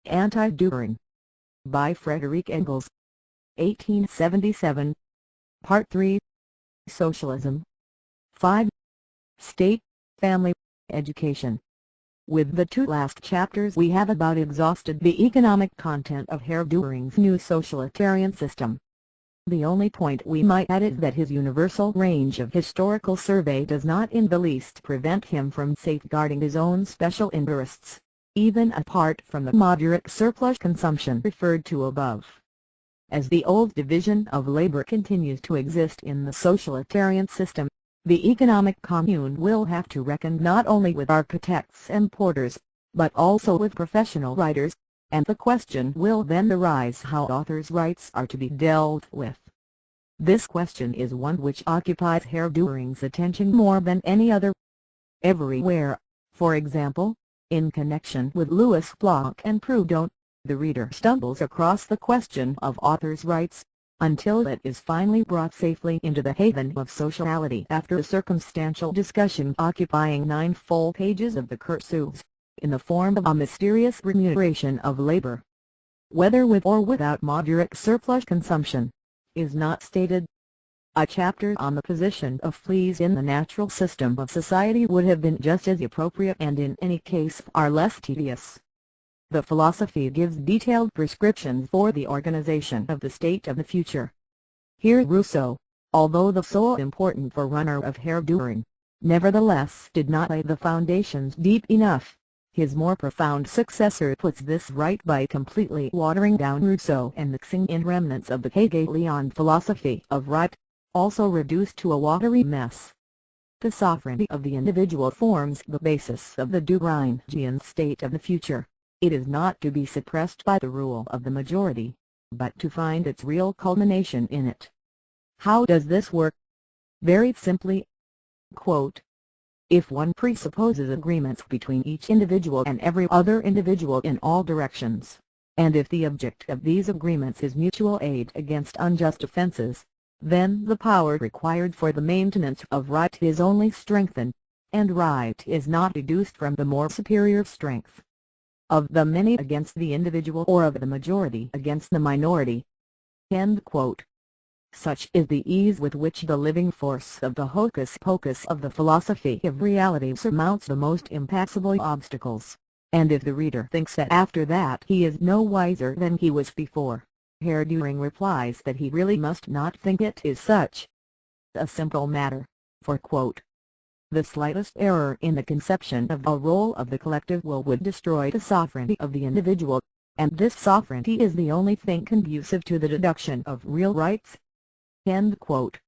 Anti-Dühring. By Friedrich Engels. 1877. Part 3. Socialism. 5. State, Family, Education. With the two last chapters we have about exhausted the economic content of Herr Dühring's new socialitarian system. The only point we might add is that his universal range of historical survey does not in the least prevent him from safeguarding his own special interests, even apart from the moderate surplus consumption referred to above. As the old division of labor continues to exist in the socialitarian system, the economic commune will have to reckon not only with architects and porters, but also with professional writers, and the question will then arise how authors' rights are to be dealt with. This question is one which occupies Herr Dühring's attention more than any other. Everywhere, for example, in connection with Louis Bloch and Proudhon, the reader stumbles across the question of authors' rights, until it is finally brought safely into the haven of sociality after a circumstantial discussion occupying 9 full pages of the cursus, in the form of a mysterious remuneration of labor. Whether with or without moderate surplus consumption, is not stated. A chapter on the position of fleas in the natural system of society would have been just as appropriate and in any case far less tedious. The philosophy gives detailed prescriptions for the organization of the state of the future. Here Rousseau, although the sole important forerunner of Herr Dühring, nevertheless did not lay the foundations deep enough. His more profound successor puts this right by completely watering down Rousseau and mixing in remnants of the Hegelian philosophy of right, also reduced to a watery mess. The sovereignty of the individual forms the basis of the Dühringian state of the future. It is not to be suppressed by the rule of the majority, but to find its real culmination in it. How does this work? Very simply, quote, if one presupposes agreements between each individual and every other individual in all directions, and if the object of these agreements is mutual aid against unjust offenses, then the power required for the maintenance of right is only strengthened, and right is not deduced from the more superior strength of the many against the individual or of the majority against the minority. End quote. Such is the ease with which the living force of the hocus-pocus of the philosophy of reality surmounts the most impassable obstacles, and if the reader thinks that after that he is no wiser than he was before, Herr Dühring replies that he really must not think it is such a simple matter, for quote, the slightest error in the conception of a role of the collective will would destroy the sovereignty of the individual, and this sovereignty is the only thing conducive to the deduction of real rights. End quote.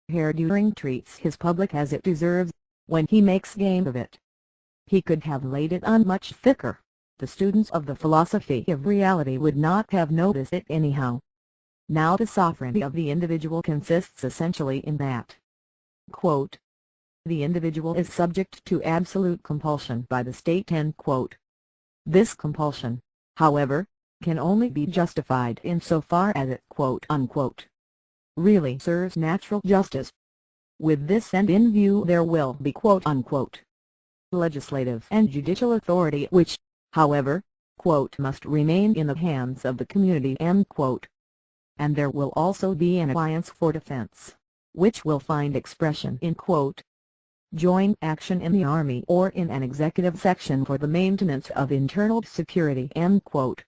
Herr Dühring treats his public as it deserves, when he makes game of it. He could have laid it on much thicker. The students of the philosophy of reality would not have noticed it anyhow. Now the sovereignty of the individual consists essentially in that, quote, the individual is subject to absolute compulsion by the state. End quote. This compulsion, however, can only be justified insofar as it quote unquote really serves natural justice. With this end in view there will be quote unquote legislative and judicial authority which, however, quote must remain in the hands of the community. End quote. And there will also be an alliance for defense, which will find expression in quote joint action in the army or in an executive section for the maintenance of internal security. End quote.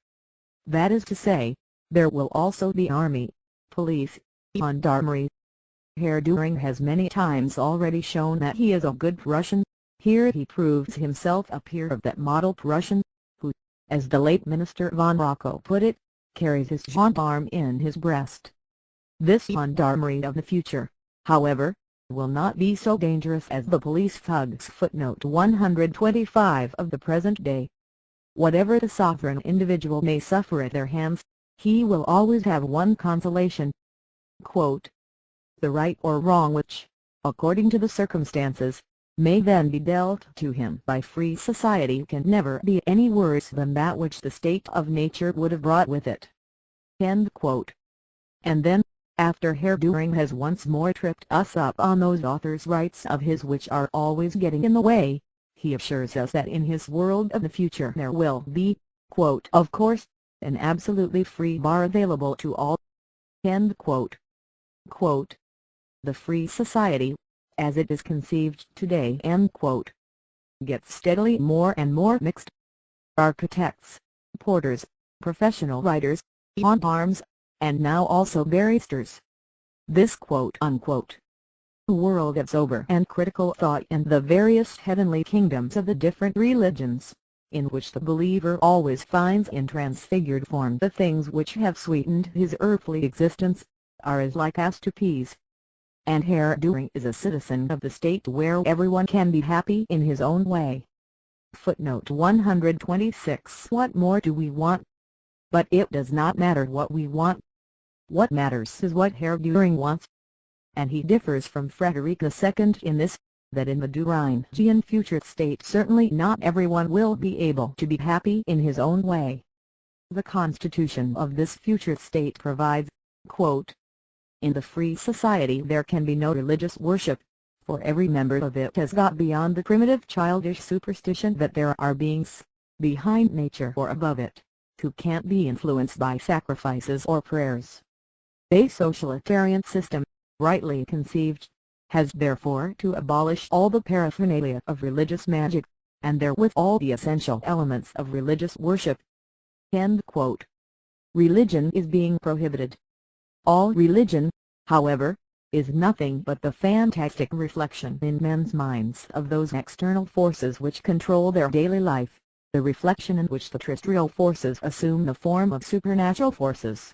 That is to say, there will also be army, police, gendarmerie. Herr Dühring has many times already shown that he is a good Prussian. Here he proves himself a peer of that model Prussian, who, as the late Minister von Rocco put it, carries his gendarme in his breast. This gendarmerie of the future, however, will not be so dangerous as the police thugs. Footnote 125 of the present day. Whatever the sovereign individual may suffer at their hands, he will always have one consolation, quote, the right or wrong which, according to the circumstances, may then be dealt to him by free society can never be any worse than that which the state of nature would have brought with it. End quote. And then, after Herr Dühring has once more tripped us up on those authors' rights of his which are always getting in the way, he assures us that in his world of the future there will be, quote, "of course, an absolutely free bar available to all," end quote. Quote, "the free society, as it is conceived today," end quote, "gets steadily more and more mixed. Architects, porters, professional writers, on-arms, and now also barristers. This quote-unquote world of sober and critical thought and the various heavenly kingdoms of the different religions, in which the believer always finds in transfigured form the things which have sweetened his earthly existence, are as like as two peas. And Herr Dühring is a citizen of the state where everyone can be happy in his own way." Footnote 126. What more do we want? But it does not matter what we want. What matters is what Herr Dühring wants. And he differs from Frederick II in this, that in the Dühringian future state certainly not everyone will be able to be happy in his own way. The constitution of this future state provides, quote, "In the free society there can be no religious worship, for every member of it has got beyond the primitive childish superstition that there are beings, behind nature or above it, who can't be influenced by sacrifices or prayers. A socialitarian system, rightly conceived, has therefore to abolish all the paraphernalia of religious magic, and therewith all the essential elements of religious worship." End quote. Religion is being prohibited. All religion, however, is nothing but the fantastic reflection in men's minds of those external forces which control their daily life, the reflection in which the terrestrial forces assume the form of supernatural forces.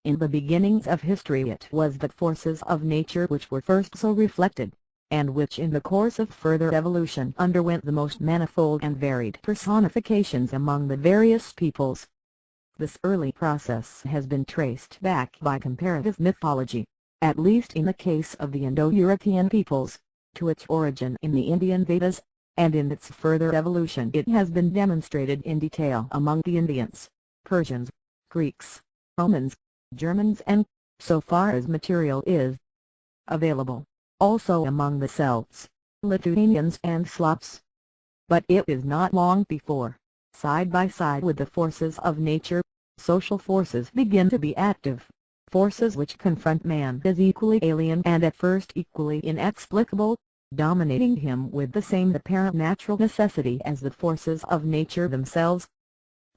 In the beginnings of history it was the forces of nature which were first so reflected, and which in the course of further evolution underwent the most manifold and varied personifications among the various peoples. This early process has been traced back by comparative mythology, at least in the case of the Indo-European peoples, to its origin in the Indian Vedas, and in its further evolution it has been demonstrated in detail among the Indians, Persians, Greeks, Romans, Germans and, so far as material is available, also among the Celts, Lithuanians and Slavs. But it is not long before, side by side with the forces of nature, social forces begin to be active, forces which confront man as equally alien and at first equally inexplicable, dominating him with the same apparent natural necessity as the forces of nature themselves.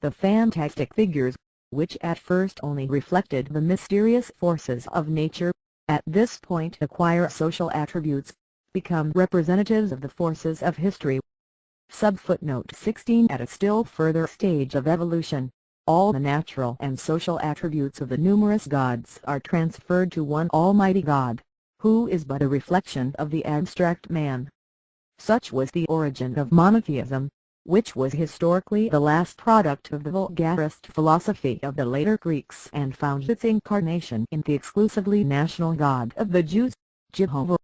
The fantastic figures, which at first only reflected the mysterious forces of nature, at this point acquire social attributes, become representatives of the forces of history. Subfootnote 16. At a still further stage of evolution, all the natural and social attributes of the numerous gods are transferred to one almighty God, who is but a reflection of the abstract man. Such was the origin of monotheism, which was historically the last product of the vulgarist philosophy of the later Greeks and found its incarnation in the exclusively national God of the Jews, Jehovah.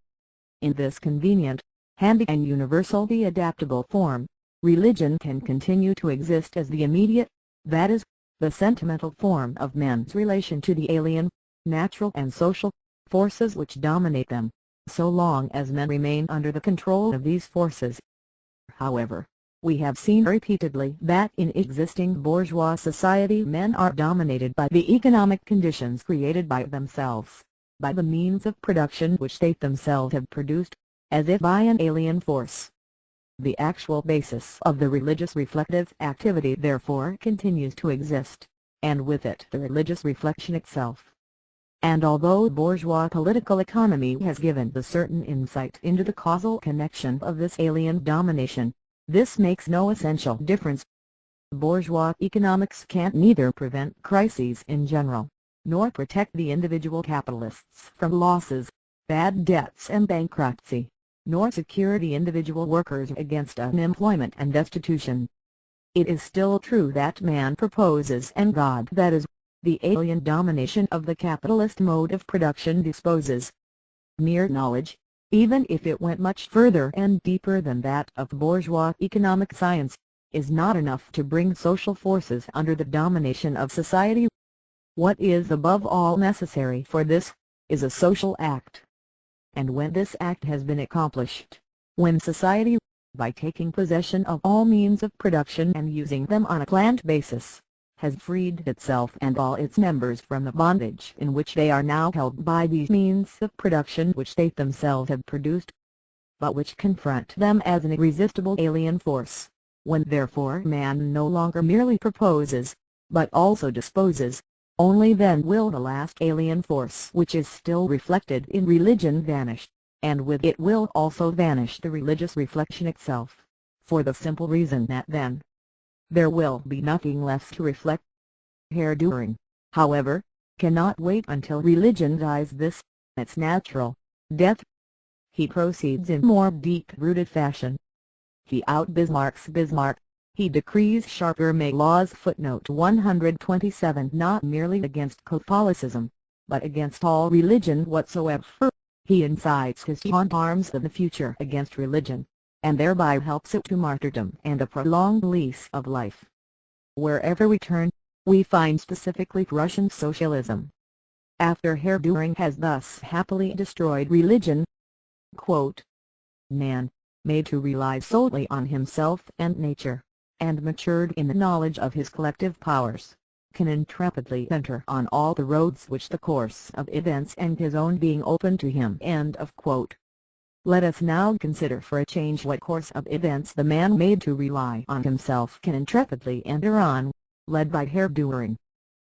In this convenient, handy and universally adaptable form, religion can continue to exist as the immediate, that is, the sentimental form of men's relation to the alien, natural and social, forces which dominate them, so long as men remain under the control of these forces. However, we have seen repeatedly that in existing bourgeois society men are dominated by the economic conditions created by themselves, by the means of production which they themselves have produced, as if by an alien force. The actual basis of the religious reflective activity therefore continues to exist, and with it the religious reflection itself. And although bourgeois political economy has given a certain insight into the causal connection of this alien domination, this makes no essential difference. Bourgeois economics can't neither prevent crises in general, nor protect the individual capitalists from losses, bad debts and bankruptcy, nor secure the individual workers against unemployment and destitution. It is still true that man proposes and God, that is, the alien domination of the capitalist mode of production, disposes. Mere knowledge, even if it went much further and deeper than that of bourgeois economic science, is not enough to bring social forces under the domination of society. What is above all necessary for this, is a social act. And when this act has been accomplished, when society, by taking possession of all means of production and using them on a planned basis, has freed itself and all its members from the bondage in which they are now held by these means of production which they themselves have produced, but which confront them as an irresistible alien force. When therefore man no longer merely proposes, but also disposes, only then will the last alien force which is still reflected in religion vanish, and with it will also vanish the religious reflection itself, for the simple reason that then there will be nothing left to reflect. Herr Dühring, however, cannot wait until religion dies this, its natural death. He proceeds in more deep-rooted fashion. He out-Bismarcks Bismarck. He decrees sharper May laws. Footnote 127. Not merely against Catholicism, but against all religion whatsoever. He incites his gendarmes of the future against religion, and thereby helps it to martyrdom and a prolonged lease of life. Wherever we turn, we find specifically Russian socialism. After Herr Dühring has thus happily destroyed religion, quote, man, made to rely solely on himself and nature, and matured in the knowledge of his collective powers, can intrepidly enter on all the roads which the course of events and his own being open to him. End of quote. Let us now consider for a change what course of events the man made to rely on himself can intrepidly enter on, led by Herr Dühring.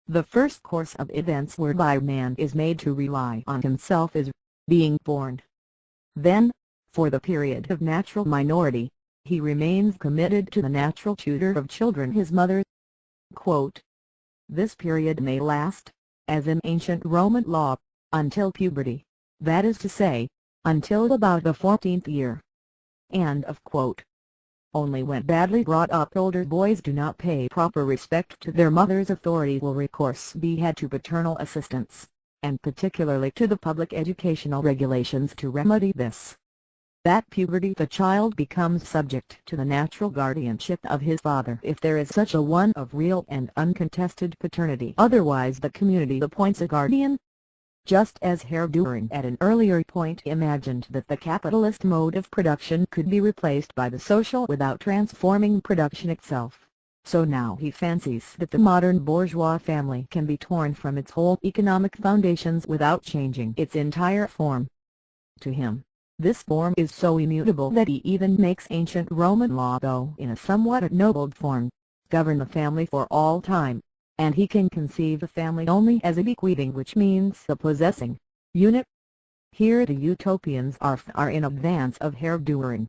The first course of events whereby man is made to rely on himself is being born. Then, for the period of natural minority, he remains committed to the natural tutor of children, his mother. Quote, this period may last, as in ancient Roman law, until puberty, that is to say, until about the 14th year. End of quote. Only when badly brought up older boys do not pay proper respect to their mother's authority will recourse be had to paternal assistance, and particularly to the public educational regulations to remedy this. At puberty the child becomes subject to the natural guardianship of his father if there is such a one of real and uncontested paternity. Otherwise the community appoints a guardian. Just as Herr Dühring at an earlier point imagined that the capitalist mode of production could be replaced by the social without transforming production itself, so now he fancies that the modern bourgeois family can be torn from its whole economic foundations without changing its entire form. To him, this form is so immutable that he even makes ancient Roman law, though in a somewhat ennobled form, govern the family for all time, and he can conceive the family only as a bequeathing, which means the possessing unit. Here the utopians are far in advance of Herr Dühring.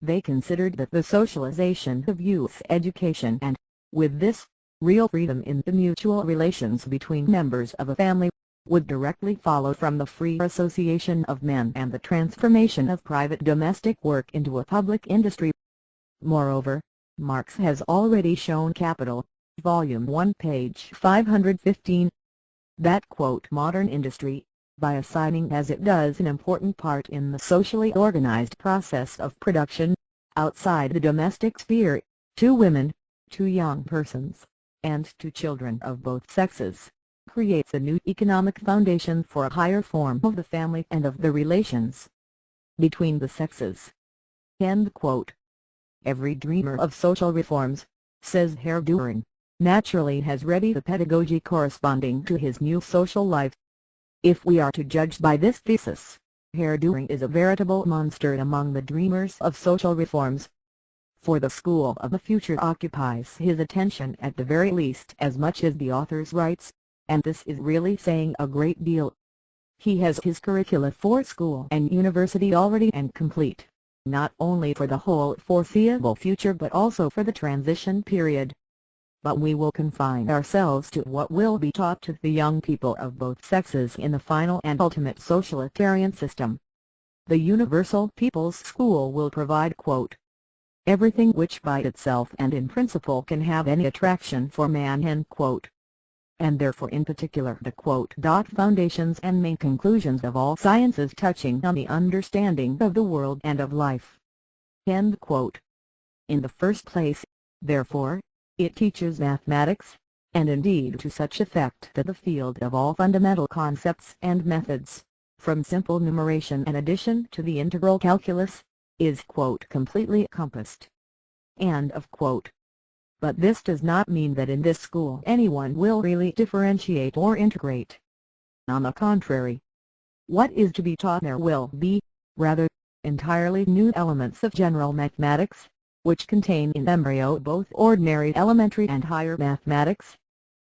They considered that the socialization of youth education and, with this, real freedom in the mutual relations between members of a family, would directly follow from the free association of men and the transformation of private domestic work into a public industry. Moreover, Marx has already shown Capital, Volume 1 page 515, that modern industry, by assigning as it does an important part in the socially organized process of production, outside the domestic sphere, to women, to young persons, and to children of both sexes, creates a new economic foundation for a higher form of the family and of the relations between the sexes. End quote. Every dreamer of social reforms, says Herr Dühring, naturally has ready the pedagogy corresponding to his new social life. If we are to judge by this thesis, Herr Dühring is a veritable monster among the dreamers of social reforms. For the school of the future occupies his attention at the very least as much as the author's writes, and this is really saying a great deal. He has his curricula for school and university already and complete, not only for the whole foreseeable future but also for the transition period. But we will confine ourselves to what will be taught to the young people of both sexes in the final and ultimate socialitarian system. The Universal People's School will provide everything which by itself and in principle can have any attraction for man, and therefore in particular the foundations and main conclusions of all sciences touching on the understanding of the world and of life. In the first place, therefore, it teaches mathematics, and indeed to such effect that the field of all fundamental concepts and methods, from simple numeration and addition to the integral calculus, is completely compassed. End of quote. But this does not mean that in this school anyone will really differentiate or integrate. On the contrary, what is to be taught there will be, rather, entirely new elements of general mathematics, which contain in embryo both ordinary elementary and higher mathematics.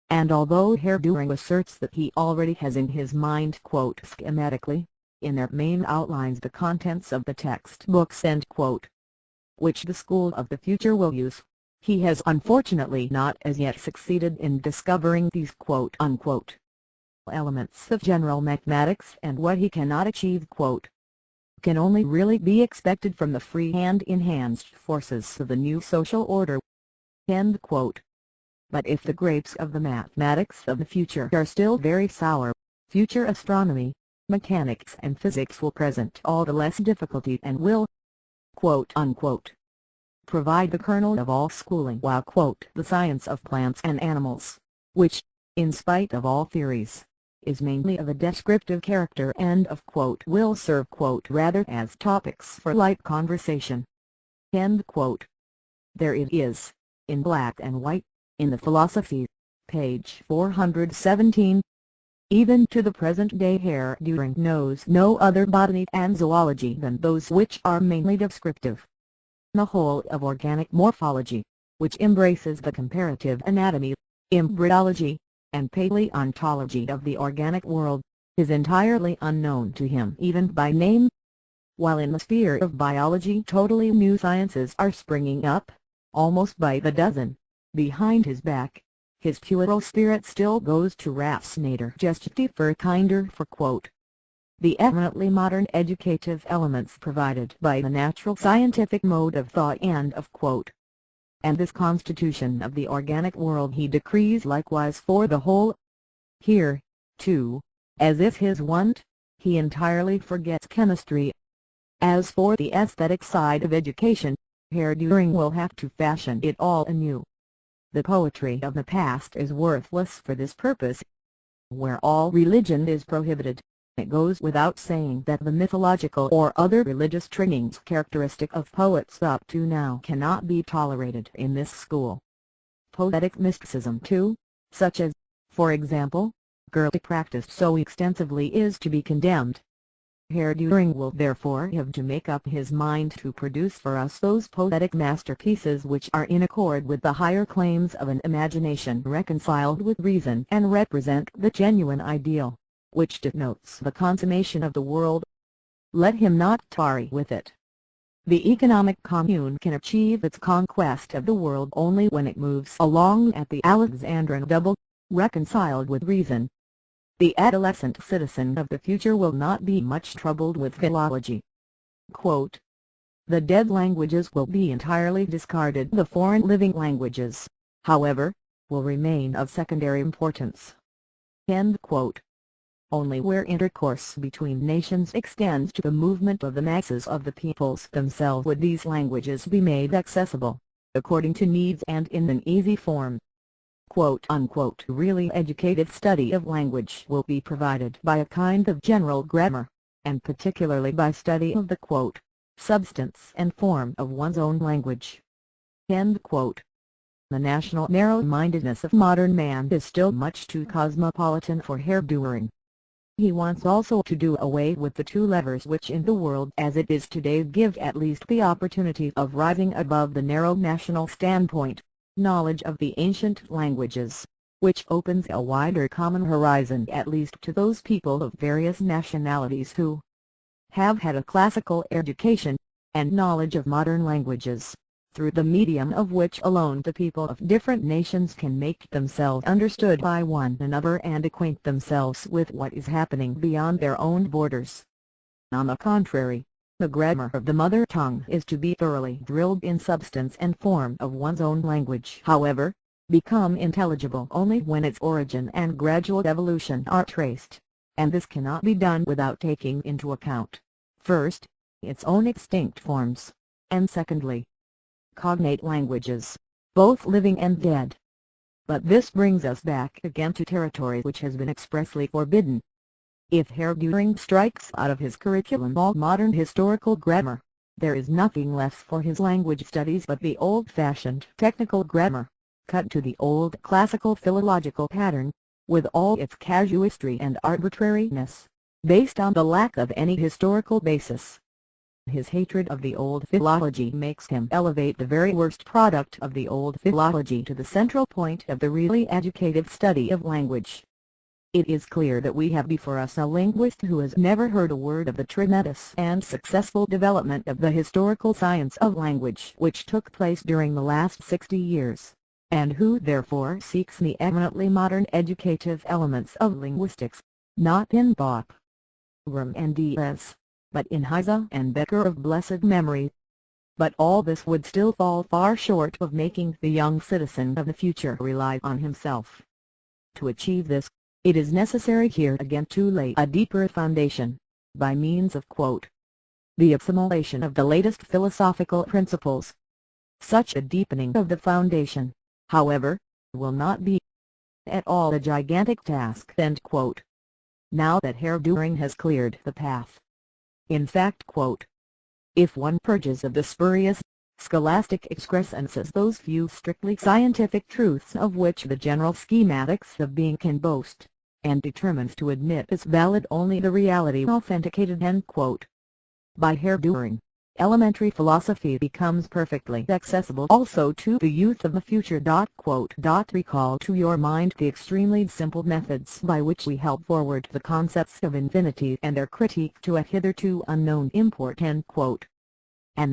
And although Herr Dühring asserts that he already has in his mind schematically, in their main outlines the contents of the textbooks which the school of the future will use, he has unfortunately not as yet succeeded in discovering these elements of general mathematics, and what he cannot achieve can only really be expected from the free hand-enhanced forces of the new social order. End quote. But if the grapes of the mathematics of the future are still very sour, future astronomy, mechanics and physics will present all the less difficulty and will provide the kernel of all schooling, while the science of plants and animals, which, in spite of all theories, is mainly of a descriptive character will serve rather as topics for light conversation. End quote. There it is, in black and white, in the philosophy, page 417. Even to the present day Herr Dühring knows no other botany and zoology than those which are mainly descriptive. The whole of organic morphology, which embraces the comparative anatomy, embryology, and paleontology of the organic world, is entirely unknown to him even by name. While in the sphere of biology totally new sciences are springing up, almost by the dozen, behind his back, his puerile spirit still goes to Raffsnader just for kinder for the eminently modern educative elements provided by the natural scientific mode of thought and and this constitution of the organic world he decrees likewise for the whole. Here, too, as is his wont, he entirely forgets chemistry. As for the aesthetic side of education, Herr Dühring will have to fashion it all anew. The poetry of the past is worthless for this purpose. Where all religion is prohibited, it goes without saying that the mythological or other religious trimmings characteristic of poets up to now cannot be tolerated in this school. Poetic mysticism too, such as, for example, Goethe practiced so extensively, is to be condemned. Herr Dühring will therefore have to make up his mind to produce for us those poetic masterpieces which are in accord with the higher claims of an imagination reconciled with reason and represent the genuine ideal, which denotes the consummation of the world. Let him not tarry with it. The economic commune can achieve its conquest of the world only when it moves along at the Alexandrine double, reconciled with reason. The adolescent citizen of the future will not be much troubled with philology. The dead languages will be entirely discarded. The foreign living languages, however, will remain of secondary importance. End quote. Only where intercourse between nations extends to the movement of the masses of the peoples themselves would these languages be made accessible, according to needs and in an easy form. Really educated study of language will be provided by a kind of general grammar, and particularly by study of the substance and form of one's own language. End quote. The national narrow-mindedness of modern man is still much too cosmopolitan for Herr Dühring. He wants also to do away with the two levers which in the world as it is today give at least the opportunity of rising above the narrow national standpoint, knowledge of the ancient languages, which opens a wider common horizon at least to those people of various nationalities who have had a classical education, and knowledge of modern languages, through the medium of which alone the people of different nations can make themselves understood by one another and acquaint themselves with what is happening beyond their own borders. On the contrary, the grammar of the mother tongue is to be thoroughly drilled in substance and form of one's own language, however, become intelligible only when its origin and gradual evolution are traced, and this cannot be done without taking into account, first, its own extinct forms, and secondly, cognate languages, both living and dead. But this brings us back again to territory which has been expressly forbidden. If Herr Dühring strikes out of his curriculum all modern historical grammar, There is nothing left for his language studies but the old-fashioned technical grammar, cut to the old classical philological pattern, with all its casuistry and arbitrariness, based on the lack of any historical basis. His hatred of the old philology makes him elevate the very worst product of the old philology to the central point of the really educative study of language. It is clear that we have before us a linguist who has never heard a word of the tremendous and successful development of the historical science of language which took place during the last 60 years, and who therefore seeks the eminently modern educative elements of linguistics, not in Bach, Grimm and Diaz, but in Heise and Becker of blessed memory. But all this would still fall far short of making the young citizen of the future rely on himself. To achieve this, it is necessary here again to lay a deeper foundation, by means of the assimilation of the latest philosophical principles. Such a deepening of the foundation, however, will not be at all a gigantic task. Now that Herr Dühring has cleared the path. In fact, if one purges of the spurious, scholastic excrescences those few strictly scientific truths of which the general schematics of being can boast, and determines to admit as valid only the reality authenticated by Herr Dühring, elementary philosophy becomes perfectly accessible also to the youth of the future. Recall to your mind the extremely simple methods by which we help forward the concepts of infinity and their critique to a hitherto unknown import. And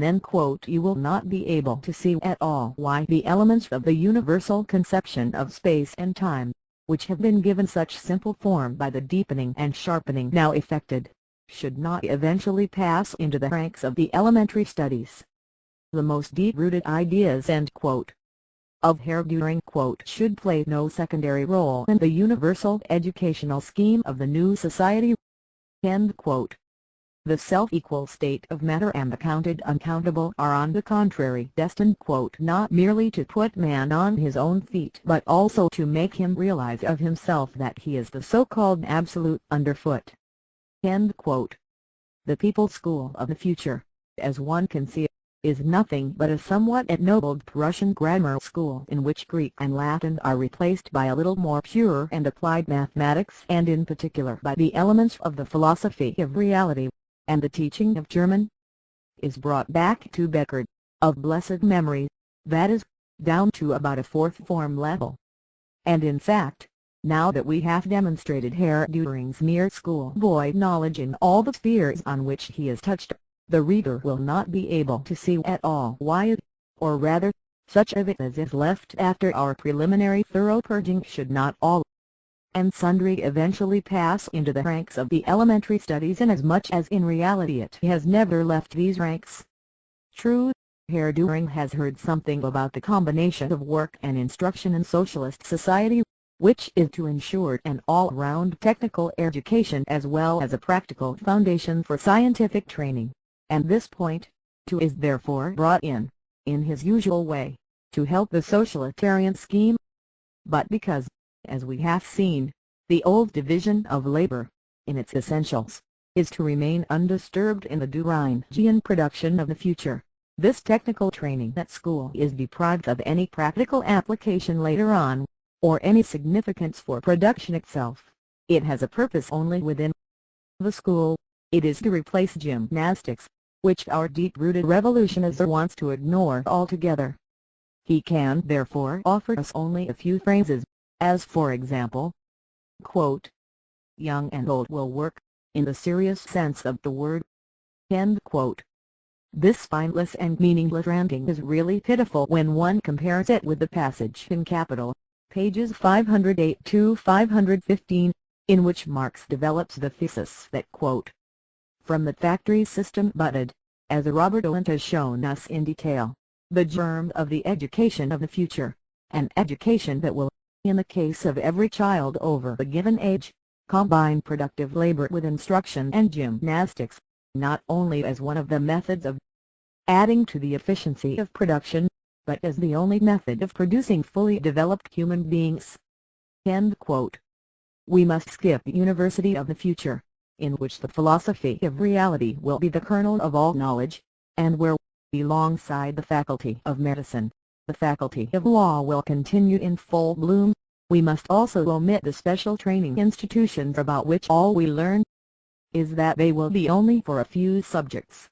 then you will not be able to see at all why the elements of the universal conception of space and time, which have been given such simple form by the deepening and sharpening now effected, should not eventually pass into the ranks of the elementary studies. The most deep-rooted ideas of Herr Dühring should play no secondary role in the universal educational scheme of the new society. The self-equal state of matter and the counted uncountable are on the contrary destined not merely to put man on his own feet but also to make him realize of himself that he is the so-called absolute underfoot. The people's school of the future, as one can see, is nothing but a somewhat ennobled Prussian grammar school in which Greek and Latin are replaced by a little more pure and applied mathematics and in particular by the elements of the philosophy of reality, and the teaching of German is brought back to Becker, of blessed memory, that is, down to about a fourth form level. And in fact, now that we have demonstrated Herr Dühring's mere schoolboy knowledge in all the spheres on which he is touched, the reader will not be able to see at all why it, or rather, such of it as is left after our preliminary thorough purging should not all and sundry eventually pass into the ranks of the elementary studies, inasmuch as in reality it has never left these ranks. True, Herr Dühring has heard something about the combination of work and instruction in socialist society, which is to ensure an all-round technical education as well as a practical foundation for scientific training, and this point, too, is therefore brought in his usual way, to help the socialitarian scheme. But because, as we have seen, the old division of labor, in its essentials, is to remain undisturbed in the Dühringian production of the future, this technical training at school is deprived of any practical application later on, or any significance for production itself. It has a purpose only within the school. It is to replace gymnastics, which our deep-rooted revolutionizer wants to ignore altogether. He can therefore offer us only a few phrases, as for example, young and old will work, in the serious sense of the word. This spineless and meaningless ranting is really pitiful when one compares it with the passage in Capital, pages 508 to 515, in which Marx develops the thesis that from the factory system budded, as Robert Owen has shown us in detail, the germ of the education of the future, an education that will, in the case of every child over a given age, combine productive labor with instruction and gymnastics, not only as one of the methods of adding to the efficiency of production, but as the only method of producing fully developed human beings. We must skip the university of the future, in which the philosophy of reality will be the kernel of all knowledge, and where, alongside the faculty of medicine, the faculty of law will continue in full bloom, we must also omit the special training institutions about which all we learn is that they will be only for a few subjects.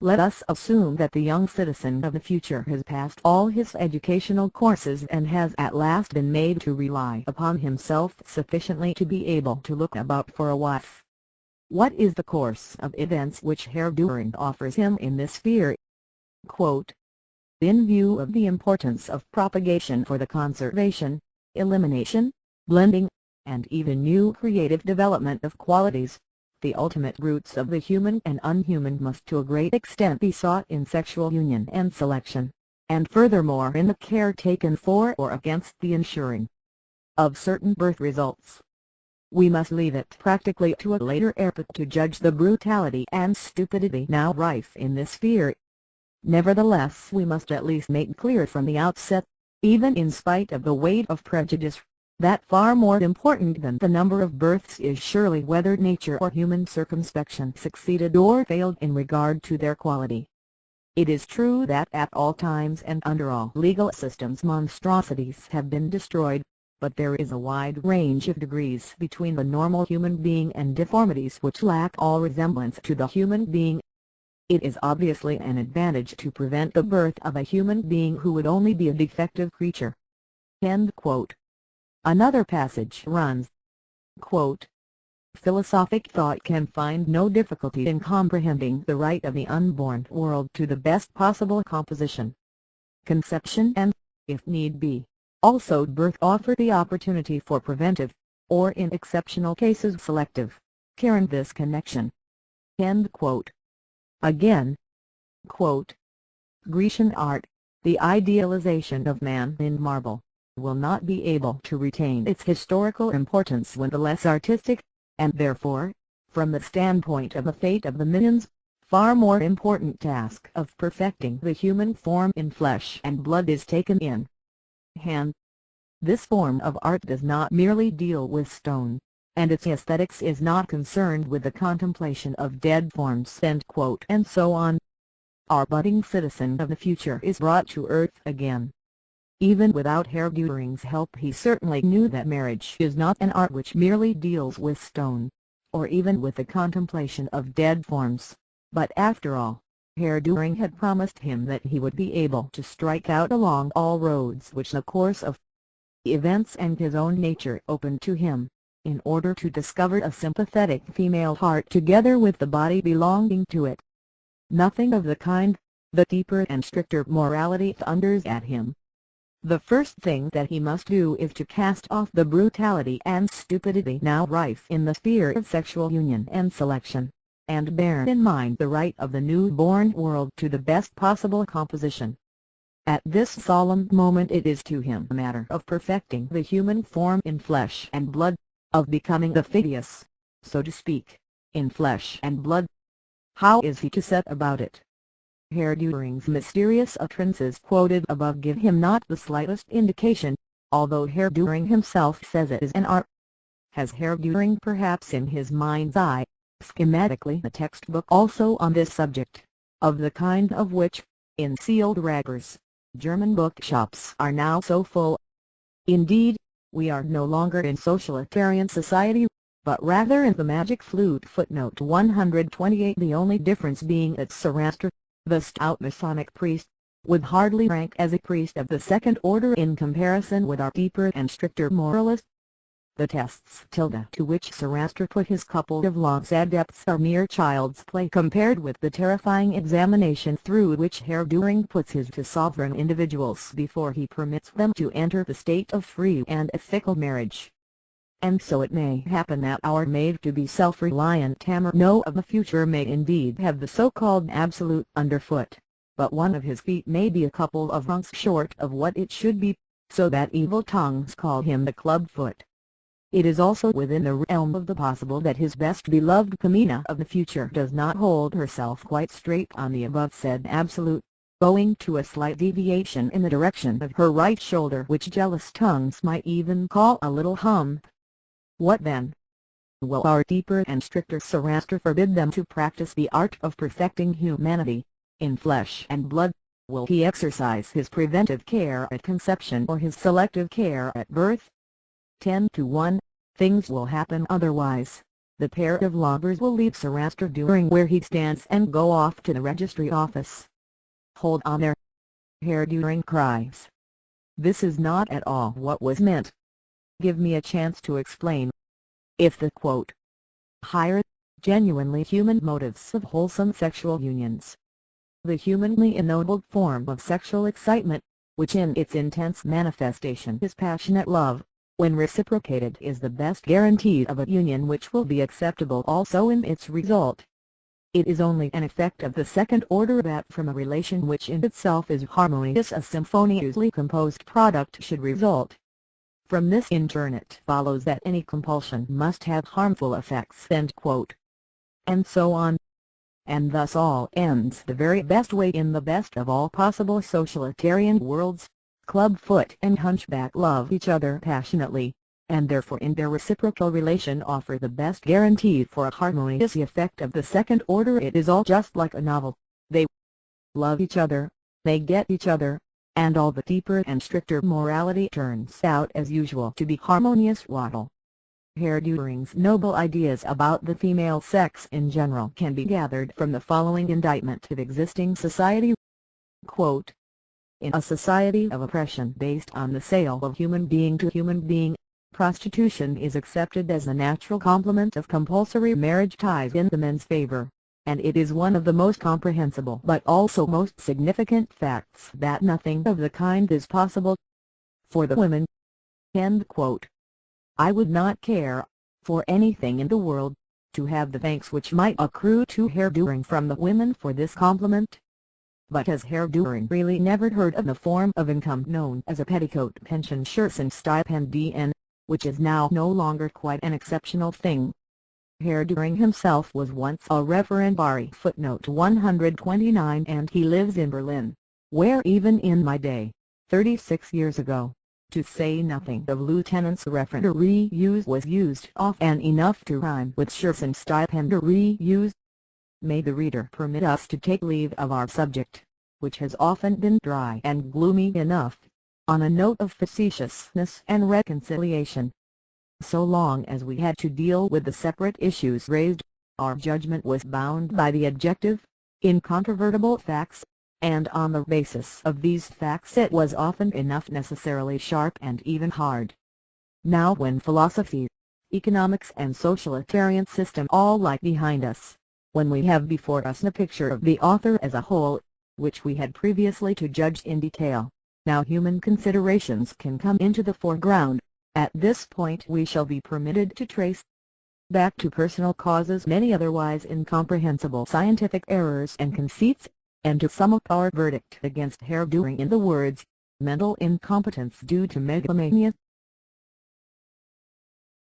Let us assume that the young citizen of the future has passed all his educational courses and has at last been made to rely upon himself sufficiently to be able to look about for a wife. What is the course of events which Herr Dühring offers him in this sphere? Quote, in view of the importance of propagation for the conservation, elimination, blending, and even new creative development of qualities, the ultimate roots of the human and unhuman must to a great extent be sought in sexual union and selection, and furthermore in the care taken for or against the ensuring of certain birth results. We must leave it practically to a later epoch to judge the brutality and stupidity now rife in this sphere. Nevertheless, we must at least make clear from the outset, even in spite of the weight of prejudice, that far more important than the number of births is surely whether nature or human circumspection succeeded or failed in regard to their quality. It is true that at all times and under all legal systems monstrosities have been destroyed, but there is a wide range of degrees between the normal human being and deformities which lack all resemblance to the human being. It is obviously an advantage to prevent the birth of a human being who would only be a defective creature. End quote. Another passage runs, quote, philosophic thought can find no difficulty in comprehending the right of the unborn world to the best possible composition, conception and, if need be, also birth offer the opportunity for preventive, or in exceptional cases selective, care in this connection. End quote. Again, quote, Grecian art, the idealization of man in marble, will not be able to retain its historical importance when the less artistic, and therefore, from the standpoint of the fate of the millions, far more important task of perfecting the human form in flesh and blood is taken in hand. This form of art does not merely deal with stone, and its aesthetics is not concerned with the contemplation of dead forms and so on. Our budding citizen of the future is brought to earth again. Even without Herr Dühring's help he certainly knew that marriage is not an art which merely deals with stone, or even with the contemplation of dead forms, but after all, Herr Dühring had promised him that he would be able to strike out along all roads which the course of events and his own nature opened to him, in order to discover a sympathetic female heart together with the body belonging to it. Nothing of the kind, the deeper and stricter morality thunders at him. The first thing that he must do is to cast off the brutality and stupidity now rife in the sphere of sexual union and selection, and bear in mind the right of the new-born world to the best possible composition. At this solemn moment it is to him a matter of perfecting the human form in flesh and blood, of becoming the Phidias, so to speak, in flesh and blood. How is he to set about it? Herr Dühring's mysterious utterances quoted above give him not the slightest indication, although Herr Dühring himself says it is an art. Has Herr Dühring perhaps in his mind's eye, schematically a textbook also on this subject, of the kind of which, in sealed wrappers, German bookshops are now so full? Indeed, we are no longer in socialitarian society, but rather in the magic flute. Footnote 128. The only difference being that Zoroaster, the stout Masonic priest, would hardly rank as a priest of the second order in comparison with our deeper and stricter moralist. The tests to which Zoroaster put his couple of laws adepts are mere child's play compared with the terrifying examination through which Herr Dühring puts his to sovereign individuals before he permits them to enter the state of free and ethical marriage. And so it may happen that our made-to-be self-reliant Tamarno of the future may indeed have the so-called absolute underfoot, but one of his feet may be a couple of rungs short of what it should be, so that evil tongues call him the club-foot. It is also within the realm of the possible that his best beloved Camina of the future does not hold herself quite straight on the above-said absolute, owing to a slight deviation in the direction of her right shoulder which jealous tongues might even call a little hump. What then? Will our deeper and stricter Zoroaster forbid them to practice the art of perfecting humanity, in flesh and blood, will he exercise his preventive care at conception or his selective care at birth? 10 to 1, things will happen otherwise. The pair of loggers will leave Sir Dühring where he stands and go off to the registry office. Hold on there! Herr Dühring cries. This is not at all what was meant. Give me a chance to explain. If the quote, higher, genuinely human motives of wholesome sexual unions, the humanly ennobled form of sexual excitement, which in its intense manifestation is passionate love, when reciprocated is the best guarantee of a union which will be acceptable also in its result. It is only an effect of the second order that from a relation which in itself is harmonious a symphoniously composed product should result. From this in turn it follows that any compulsion must have harmful effects." End quote. And so on. And thus all ends the very best way in the best of all possible socialitarian worlds. Clubfoot and Hunchback love each other passionately, and therefore in their reciprocal relation offer the best guarantee for a harmonious effect of the second order. It is all just like a novel. They love each other, they get each other, and all the deeper and stricter morality turns out as usual to be harmonious waddle. Herr Dühring's noble ideas about the female sex in general can be gathered from the following indictment of existing society. Quote, in a society of oppression based on the sale of human being to human being, prostitution is accepted as a natural complement of compulsory marriage ties in the men's favor, and it is one of the most comprehensible but also most significant facts that nothing of the kind is possible for the women. End quote. I would not care, for anything in the world, to have the thanks which might accrue to Herr Dühring from the women for this compliment. But has Herr Dühring really never heard of the form of income known as a petticoat pension Scherzenstipendien, which is now no longer quite an exceptional thing? Herr Dühring himself was once a referendary footnote 129, and he lives in Berlin, where even in my day, 36 years ago, to say nothing of lieutenant's referendary was used often enough to rhyme with Scherzenstipendary. May the reader permit us to take leave of our subject, which has often been dry and gloomy enough, on a note of facetiousness and reconciliation. So long as we had to deal with the separate issues raised, our judgment was bound by the objective, incontrovertible facts, and on the basis of these facts it was often enough necessarily sharp and even hard. Now when philosophy, economics and socialitarian system all lie behind us, when we have before us the picture of the author as a whole, which we had previously to judge in detail, now human considerations can come into the foreground. At this point we shall be permitted to trace back to personal causes many otherwise incomprehensible scientific errors and conceits, and to sum up our verdict against Herr Dühring in the words, mental incompetence due to megalomania.